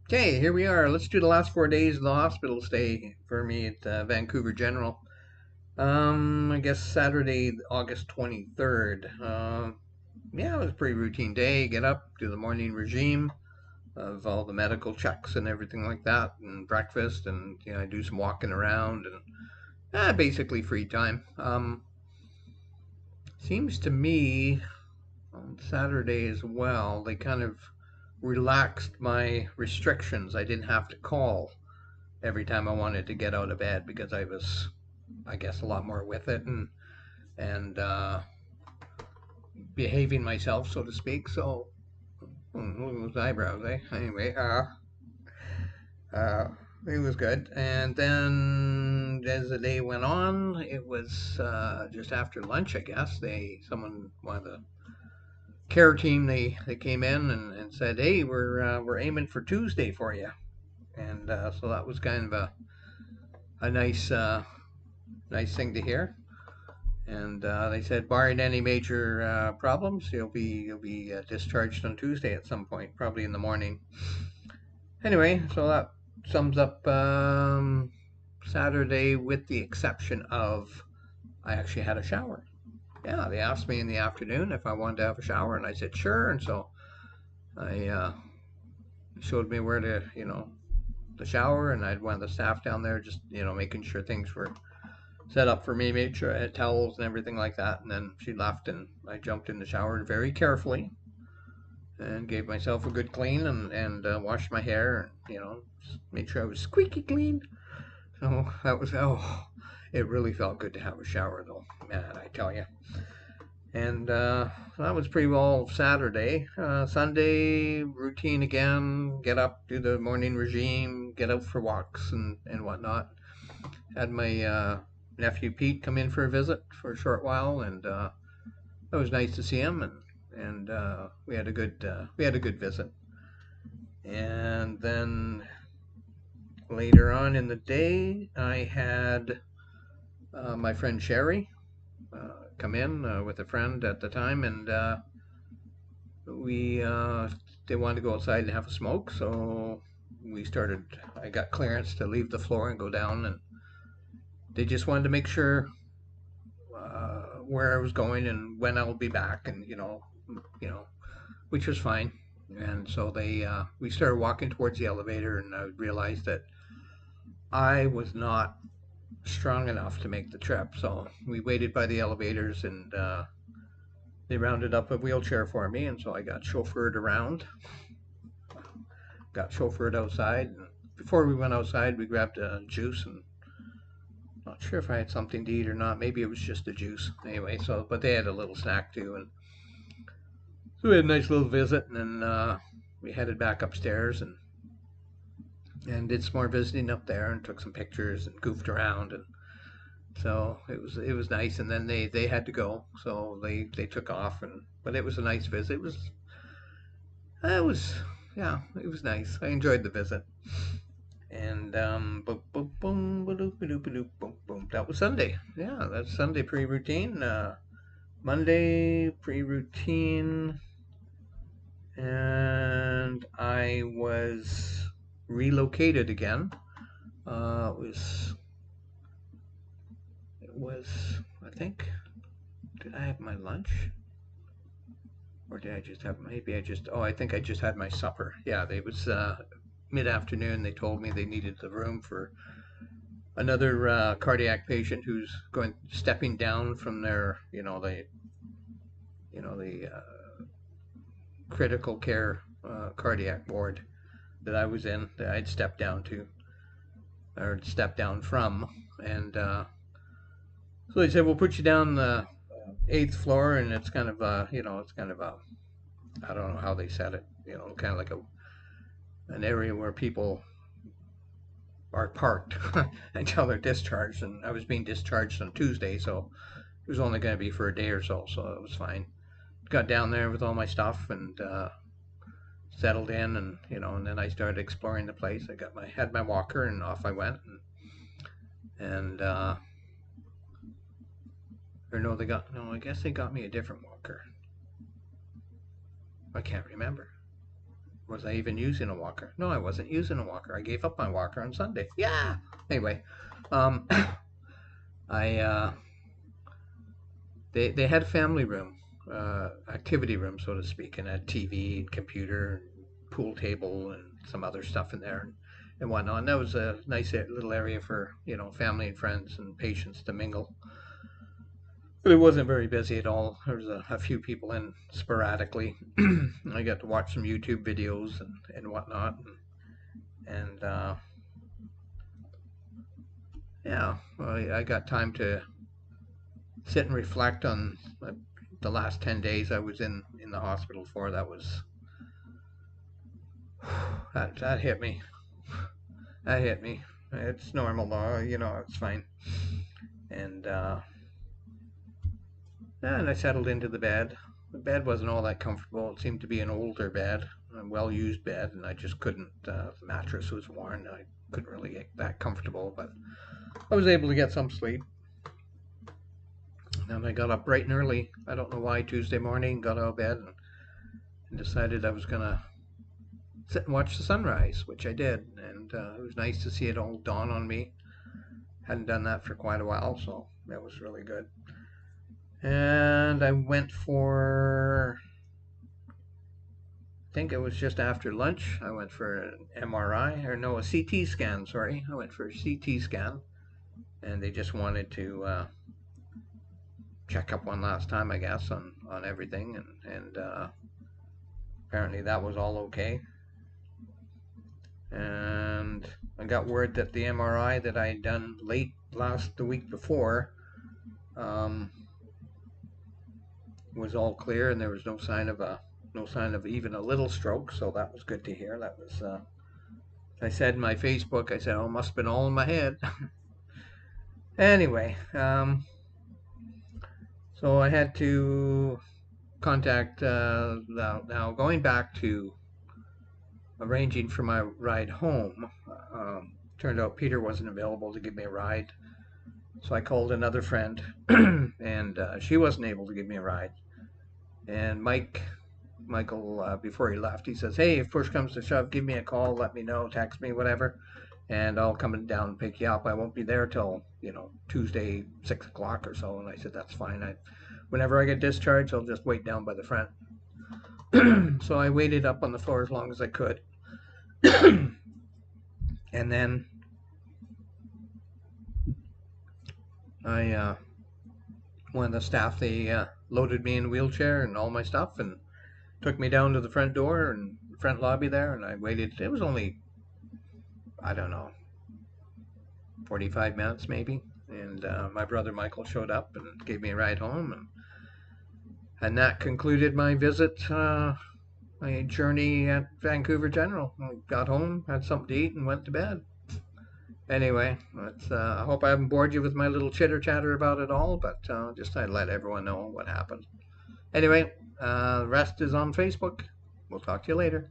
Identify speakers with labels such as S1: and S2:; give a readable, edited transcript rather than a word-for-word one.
S1: Okay, here we are. Let's do the last 4 days of the hospital stay for me at Vancouver General. I guess Saturday, August 23rd. Yeah, it was a pretty routine day. Get up, do the morning regime of all the medical checks and everything like that, and breakfast, and I do some walking around and basically free time. Seems to me on Saturday as well, they kind of relaxed my restrictions. I didn't have to call every time I wanted to get out of bed because I was, I guess, a lot more with it and behaving myself, so to speak. So, look at those eyebrows, eh? Anyway, uh, it was good. And then as the day went on, it was just after lunch, I guess. One of the care team, they came in and said, "Hey, we're aiming for Tuesday for you." And so that was kind of a nice thing to hear. And they said, barring any major problems, you'll be discharged on Tuesday at some point, probably in the morning. Anyway, so that sums up Saturday, with the exception of I actually had a shower. Yeah, they asked me in the afternoon if I wanted to have a shower, and I said sure. And so I showed me where to, the shower, and I had one of the staff down there just, making sure things were set up for me, made sure I had towels and everything like that. And then she left, and I jumped in the shower very carefully and gave myself a good clean and washed my hair and, made sure I was squeaky clean. So that was, it really felt good to have a shower, though, man, I tell you. And that was pretty well Saturday. Sunday, routine again, get up, do the morning regime, get out for walks and whatnot. Had my nephew Pete come in for a visit for a short while, and it was nice to see him, and we had a good visit. And then later on in the day, I had my friend Sherry come in with a friend at the time, and we they wanted to go outside and have a smoke, so we started. I got clearance to leave the floor and go down, and they just wanted to make sure where I was going and when I'll be back, and which was fine. And so we started walking towards the elevator, and I realized that I was not strong enough to make the trip. So we waited by the elevators, and they rounded up a wheelchair for me, and so I got chauffeured around, got chauffeured outside. And before we went outside, we grabbed a juice, and not sure if I had something to eat or not. Maybe it was just a juice. Anyway, so but they had a little snack too, and so we had a nice little visit, and then we headed back upstairs and did some more visiting up there and took some pictures and goofed around, and so it was nice. And then they had to go, so they took off, and but it was a nice visit. It was yeah, it was nice. I enjoyed the visit. And boom, boom, boom, ba-doop, ba-doop, ba-doop, boom, boom. That was Sunday. Yeah, that's Sunday pre-routine. Monday pre-routine, and I was relocated again. Uh, it was it was, I think, did I have my lunch or did I just have, maybe I just, oh, I think I just had my supper. Yeah, it was mid-afternoon. They told me they needed the room for another cardiac patient who's going stepping down from their, the critical care cardiac ward that I was in, that I'd stepped down to or stepped down from. And so they said, we'll put you down the eighth floor, and it's kind of it's kind of a, I don't know how they said it, kind of like an area where people are parked until they're discharged. And I was being discharged on Tuesday, so it was only going to be for a day or so it was fine. Got down there with all my stuff and settled in, and then I started exploring the place. Had my walker, and off I went, and or no, I guess they got me a different walker. I can't remember. was I even using a walker? No, I wasn't using a walker. I gave up my walker on Sunday. Yeah. Anyway, um, I they had a family room, activity room, so to speak, and had TV and computer, and pool table, and some other stuff in there and whatnot. And that was a nice little area for family and friends and patients to mingle. But it wasn't very busy at all. There was a few people in sporadically. I got to watch some YouTube videos and whatnot, and yeah, I got time to sit and reflect on the last 10 days I was in the hospital for. That was that hit me. That hit me. It's normal though, it's fine. And and I settled into the bed. The bed wasn't all that comfortable. It seemed to be an older bed, a well-used bed, and I just couldn't. The mattress was worn. I couldn't really get that comfortable, but I was able to get some sleep. And I got up bright and early. I don't know why. Tuesday morning, got out of bed and decided I was gonna sit and watch the sunrise, which I did, and it was nice to see it all dawn on me. Hadn't done that for quite a while, so that was really good. And I went for, I think it was just after lunch. I went for an MRI, or no, a CT scan. Sorry, I went for a CT scan, and they just wanted to check up one last time, I guess, on everything, and apparently that was all okay. And I got word that the MRI that I had done the week before was all clear, and there was no sign of even a little stroke. So that was good to hear. That was I said in my Facebook, I said, "Oh, it must have been all in my head." Anyway, so I had to contact now going back to arranging for my ride home. Turned out Peter wasn't available to give me a ride, so I called another friend, and she wasn't able to give me a ride. And Michael, before he left, he says, "Hey, if push comes to shove, give me a call, let me know, text me, whatever, and I'll come down and pick you up. I won't be there till Tuesday 6 o'clock or so." And I said, "That's fine. Whenever I get discharged, I'll just wait down by the front." So I waited up on the floor as long as I could. And then one of the staff, they loaded me in a wheelchair and all my stuff and took me down to the front door and the front lobby there, and I waited. It was only, I don't know, 45 minutes maybe. And my brother Michael showed up and gave me a ride home, and that concluded my visit, my journey at Vancouver General. I got home, had something to eat, and went to bed. Anyway, I hope I haven't bored you with my little chitter chatter about it all, but just to let everyone know what happened. Anyway, the rest is on Facebook. We'll talk to you later.